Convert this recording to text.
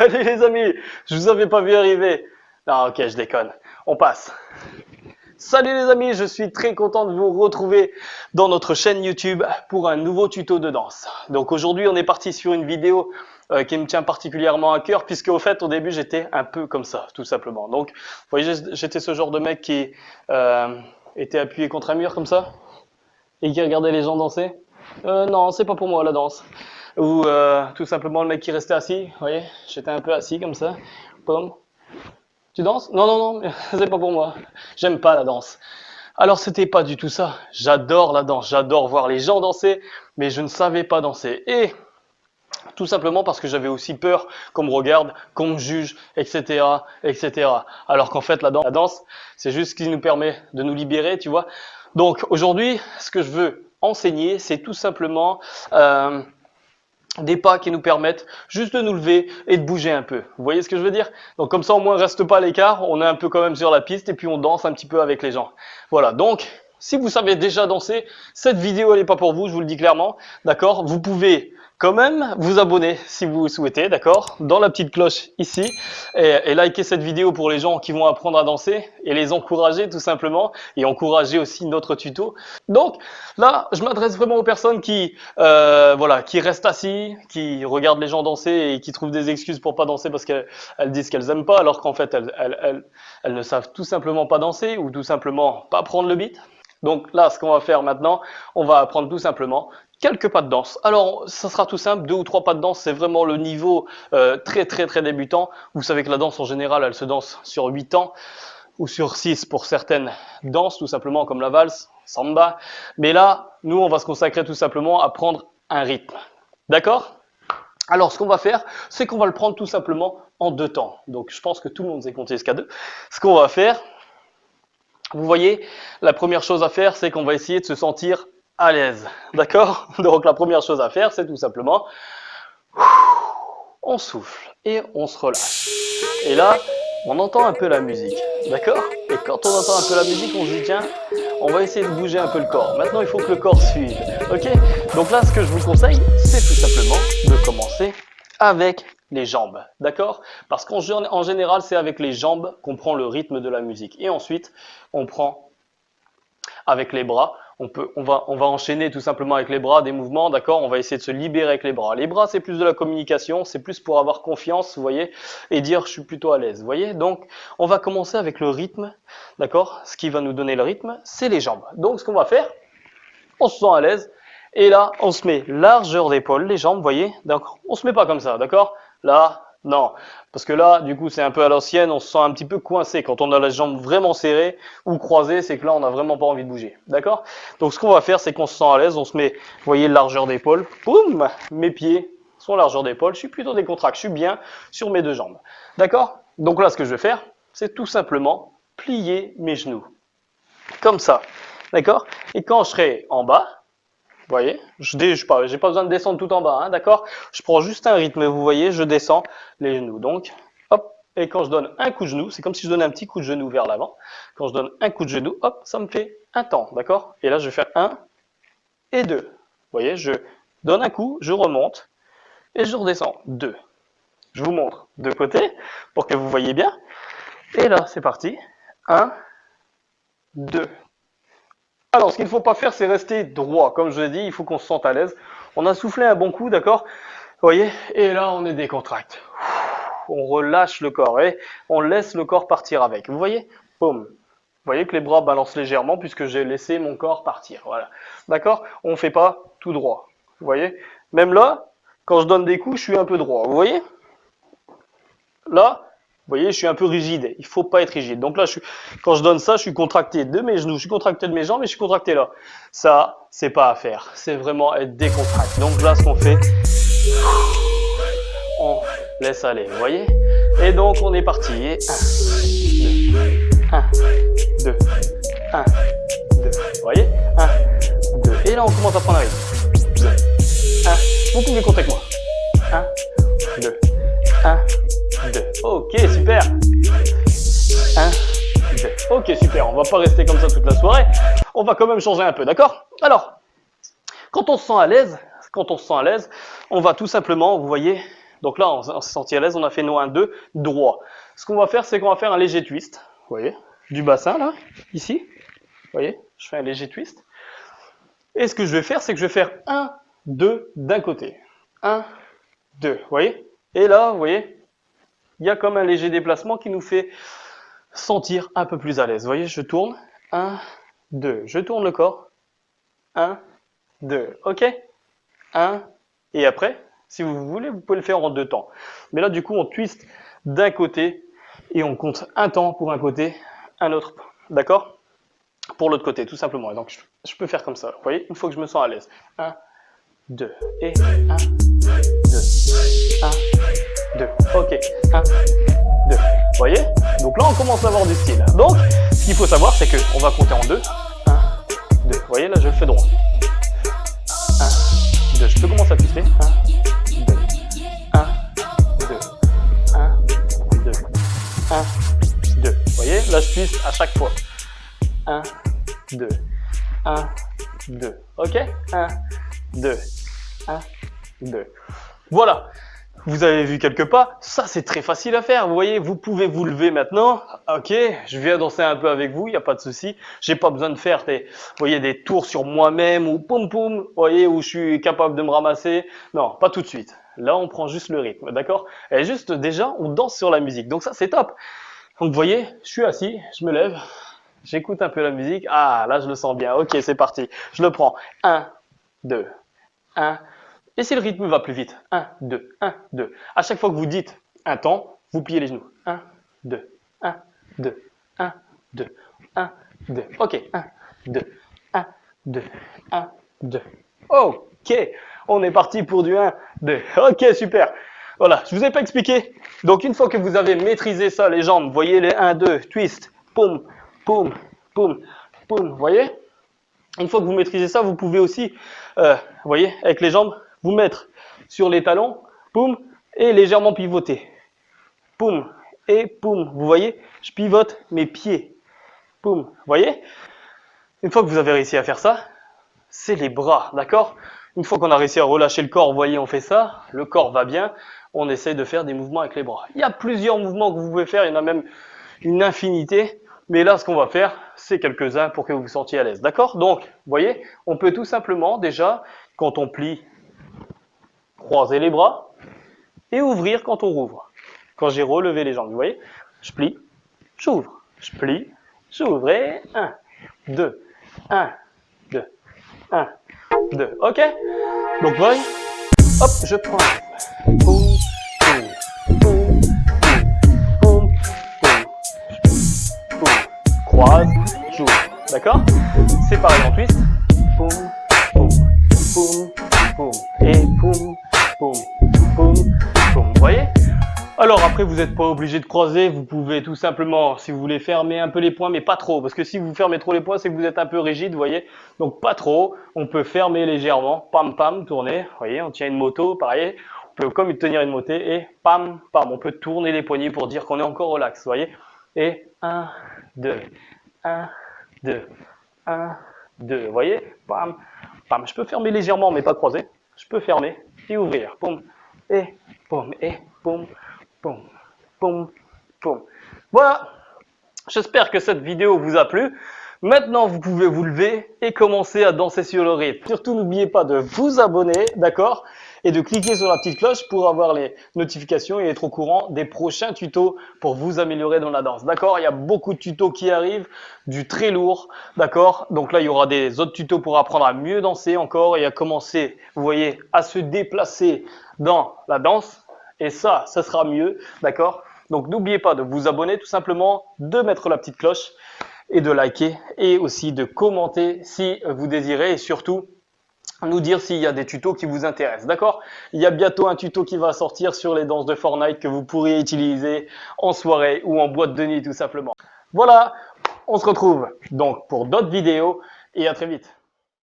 Salut les amis, je vous avais pas vu arriver. Non, ok, je déconne. On passe. Salut les amis, je suis très content de vous retrouver dans notre chaîne YouTube pour un nouveau tuto de danse. Donc aujourd'hui, on est parti sur une vidéo qui me tient particulièrement à cœur puisque au fait, au début, j'étais un peu comme ça, tout simplement. Donc, vous voyez, j'étais ce genre de mec qui était appuyé contre un mur comme ça et qui regardait les gens danser. Non, c'est pas pour moi la danse. Ou tout simplement le mec qui restait assis, vous voyez, j'étais un peu assis comme ça. Pomme. Tu danses? Non, non, non, c'est pas pour moi. J'aime pas la danse. Alors c'était pas du tout ça. J'adore la danse, j'adore voir les gens danser, mais je ne savais pas danser. Et tout simplement parce que j'avais aussi peur qu'on me regarde, qu'on me juge, etc., etc. Alors qu'en fait la danse, c'est juste ce qui nous permet de nous libérer, tu vois. Donc aujourd'hui, ce que je veux enseigner, c'est tout simplement des pas qui nous permettent juste de nous lever et de bouger un peu. Vous voyez ce que je veux dire? Donc comme ça au moins on reste pas à l'écart, on est un peu quand même sur la piste et puis on danse un petit peu avec les gens. Voilà, donc si vous savez déjà danser, cette vidéo elle n'est pas pour vous, je vous le dis clairement, d'accord? Vous pouvez quand même vous abonner si vous le souhaitez, d'accord? Dans la petite cloche ici et liker cette vidéo pour les gens qui vont apprendre à danser et les encourager tout simplement et encourager aussi notre tuto. Donc là, je m'adresse vraiment aux personnes qui voilà, qui restent assis, qui regardent les gens danser et qui trouvent des excuses pour pas danser parce qu'elles disent qu'elles aiment pas alors qu'en fait elles ne savent tout simplement pas danser ou tout simplement pas prendre le beat. Donc là, ce qu'on va faire maintenant, on va apprendre tout simplement quelques pas de danse. Alors, ça sera tout simple, 2 ou 3 pas de danse, c'est vraiment le niveau très débutant. Vous savez que la danse en général, elle se danse sur 8 ans ou sur 6 pour certaines danses, tout simplement comme la valse, samba. Mais là, nous, on va se consacrer tout simplement à prendre un rythme. D'accord? Alors, ce qu'on va faire, c'est qu'on va le prendre tout simplement en 2 temps. Donc, je pense que tout le monde sait compter jusqu'à 2. Ce qu'on va faire, vous voyez, la première chose à faire, c'est qu'on va essayer de se sentir à l'aise. D'accord? Donc, la première chose à faire, c'est tout simplement, on souffle et on se relâche. Et là, on entend un peu la musique. D'accord? Et quand on entend un peu la musique, on se dit, tiens, on va essayer de bouger un peu le corps. Maintenant, il faut que le corps suive. Ok? Donc là, ce que je vous conseille, c'est tout simplement de commencer avec les jambes. D'accord? Parce qu'en général, c'est avec les jambes qu'on prend le rythme de la musique. Et ensuite, on prend avec les bras. On va enchaîner tout simplement avec les bras des mouvements, d'accord? On va essayer de se libérer avec les bras. Les bras, c'est plus de la communication, c'est plus pour avoir confiance, vous voyez, et dire je suis plutôt à l'aise, vous voyez? Donc, on va commencer avec le rythme, d'accord? Ce qui va nous donner le rythme, c'est les jambes. Donc, ce qu'on va faire, on se sent à l'aise, et là, on se met largeur d'épaule, les jambes, vous voyez? Donc, on se met pas comme ça, d'accord? Là, non, parce que là, du coup, c'est un peu à l'ancienne, on se sent un petit peu coincé. Quand on a les jambes vraiment serrées ou croisées, c'est que là, on n'a vraiment pas envie de bouger. D'accord? Donc, ce qu'on va faire, c'est qu'on se sent à l'aise, on se met, vous voyez, largeur d'épaule. Boum! Mes pieds sont largeur d'épaule. Je suis plutôt décontracté, je suis bien sur mes 2 jambes. D'accord? Donc là, ce que je vais faire, c'est tout simplement plier mes genoux. Comme ça. D'accord? Et quand je serai en bas, vous voyez, j'ai pas besoin de descendre tout en bas, hein, d'accord? Je prends juste un rythme, vous voyez, je descends les genoux. Donc, hop, et quand je donne un coup de genou, c'est comme si je donnais un petit coup de genou vers l'avant. Quand je donne un coup de genou, hop, ça me fait un temps, d'accord? Et là, je vais faire 1 et 2. Vous voyez, je donne un coup, je remonte et je redescends. 2. Je vous montre de côté pour que vous voyez bien. Et là, c'est parti. 1, 2. Alors, ce qu'il ne faut pas faire, c'est rester droit. Comme je l'ai dit, il faut qu'on se sente à l'aise. On a soufflé un bon coup, d'accord? Vous voyez? Et là, on est décontracté. On relâche le corps et on laisse le corps partir avec. Vous voyez? Boum. Vous voyez que les bras balancent légèrement puisque j'ai laissé mon corps partir. Voilà. D'accord? On ne fait pas tout droit. Vous voyez? Même là, quand je donne des coups, je suis un peu droit. Vous voyez? Là, vous voyez, je suis un peu rigide. Il ne faut pas être rigide. Donc là, quand je donne ça, je suis contracté de mes genoux, je suis contracté de mes jambes et je suis contracté là. Ça, c'est pas à faire. C'est vraiment être décontracté. Donc là, ce qu'on fait, on laisse aller. Vous voyez? Et donc, on est parti. 1, 2, 1, 2. Vous voyez? 1, 2. Et là, on commence à prendre un rythme. 2, 1. Vous pouvez compter avec moi. 1, 2, 1, 2. Ok, super. 1, 2. Ok, super. On va pas rester comme ça toute la soirée. On va quand même changer un peu, d'accord? Alors, quand on se sent à l'aise, on va tout simplement, vous voyez, Donc là, on s'est senti à l'aise, on a fait nos 1, 2, droit. Ce qu'on va faire, c'est qu'on va faire un léger twist, vous voyez, du bassin là, ici. Vous voyez, je fais un léger twist. Et ce que je vais faire, c'est que je vais faire 1, 2 d'un côté. 1, 2, vous voyez. Et là, vous voyez, il y a comme un léger déplacement qui nous fait sentir un peu plus à l'aise. Vous voyez, je tourne. 1, 2. Je tourne le corps. 1, 2. OK? 1. Et après, si vous voulez, vous pouvez le faire en 2 temps. Mais là, du coup, on twist d'un côté et on compte un temps pour un côté, un autre. D'accord? Pour l'autre côté, tout simplement. Et donc, je peux faire comme ça. Vous voyez, une fois que je me sens à l'aise. 1, 2. Et 1, 2. 1, 2. OK. 1, 2. Vous voyez? Donc là, on commence à avoir du style. Donc, ce qu'il faut savoir, c'est qu'on va compter en 2. 1, 2. Vous voyez, là, je le fais droit. 1, 2. Je peux commencer à twister. 1, 2. 1, 2. 1, 2. 1, 2. Vous voyez, là, je twiste à chaque fois. 1, 2. 1, 2. OK? 1, 2. 1, 2. Voilà. Vous avez vu quelques pas, ça c'est très facile à faire, vous voyez, vous pouvez vous lever maintenant, ok, je viens danser un peu avec vous, il n'y a pas de souci, j'ai pas besoin de faire des, vous voyez, des tours sur moi-même ou poum poum, vous voyez, où je suis capable de me ramasser, non, pas tout de suite, là on prend juste le rythme, d'accord, et juste déjà on danse sur la musique, donc ça c'est top, donc vous voyez, je suis assis, je me lève, j'écoute un peu la musique, ah là je le sens bien, ok c'est parti, je le prends, 1, 2, 1, et si le rythme va plus vite, 1, 2, 1, 2. À chaque fois que vous dites un temps, vous pliez les genoux. 1, 2, 1, 2, 1, 2, 1, 2. Ok, 1, 2, 1, 2, 1, 2. Ok, on est parti pour du 1, 2. Ok, super. Voilà, je vous ai pas expliqué. Donc une fois que vous avez maîtrisé ça, les jambes, vous voyez les 1, 2, twist, poum, poum, poum, poum, vous voyez? Une fois que vous maîtrisez ça, vous pouvez aussi, vous voyez, avec les jambes, vous mettre sur les talons, poum, et légèrement pivoter. Poum, et poum. Vous voyez, je pivote mes pieds. Poum, vous voyez? Une fois que vous avez réussi à faire ça, c'est les bras, d'accord? Une fois qu'on a réussi à relâcher le corps, vous voyez, on fait ça, le corps va bien, on essaie de faire des mouvements avec les bras. Il y a plusieurs mouvements que vous pouvez faire, il y en a même une infinité, mais là, ce qu'on va faire, c'est quelques-uns pour que vous vous sentiez à l'aise, d'accord? Donc, vous voyez, on peut tout simplement, déjà, quand on plie, croiser les bras et ouvrir quand on rouvre. Quand j'ai relevé les jambes, vous voyez, je plie, j'ouvre, je plie, j'ouvre et 1, 2, 1, 2, 1, 2. Ok? Donc voyez, hop, je prends. Boum, boum, boum, boum, boum, boum. Croise, j'ouvre. D'accord? C'est pareil en twist. Boum, boum, boum, boum. Et boum, boum, boum, boum. Vous voyez? Alors après, vous n'êtes pas obligé de croiser, vous pouvez tout simplement, si vous voulez, fermer un peu les poings, mais pas trop, parce que si vous fermez trop les poings, c'est que vous êtes un peu rigide, vous voyez, donc pas trop, on peut fermer légèrement, pam pam, tourner, vous voyez, on tient une moto, pareil, on peut comme tenir une moto, et pam pam, on peut tourner les poignets pour dire qu'on est encore relax, vous voyez, et 1, 2, 1, 2, 1, 2, vous voyez, pam pam, je peux fermer légèrement, mais pas croiser, je peux fermer et ouvrir, boum, et boum, Poum, poum, poum. Voilà, j'espère que cette vidéo vous a plu. Maintenant, vous pouvez vous lever et commencer à danser sur le rythme. Surtout, n'oubliez pas de vous abonner, d'accord? Et de cliquer sur la petite cloche pour avoir les notifications et être au courant des prochains tutos pour vous améliorer dans la danse, d'accord? Il y a beaucoup de tutos qui arrivent, du très lourd, d'accord? Donc là, il y aura des autres tutos pour apprendre à mieux danser encore et à commencer, vous voyez, à se déplacer dans la danse. Et ça sera mieux, d'accord? Donc n'oubliez pas de vous abonner tout simplement, de mettre la petite cloche et de liker et aussi de commenter si vous désirez et surtout nous dire s'il y a des tutos qui vous intéressent, d'accord? Il y a bientôt un tuto qui va sortir sur les danses de Fortnite que vous pourrez utiliser en soirée ou en boîte de nuit tout simplement. Voilà, on se retrouve donc pour d'autres vidéos et à très vite.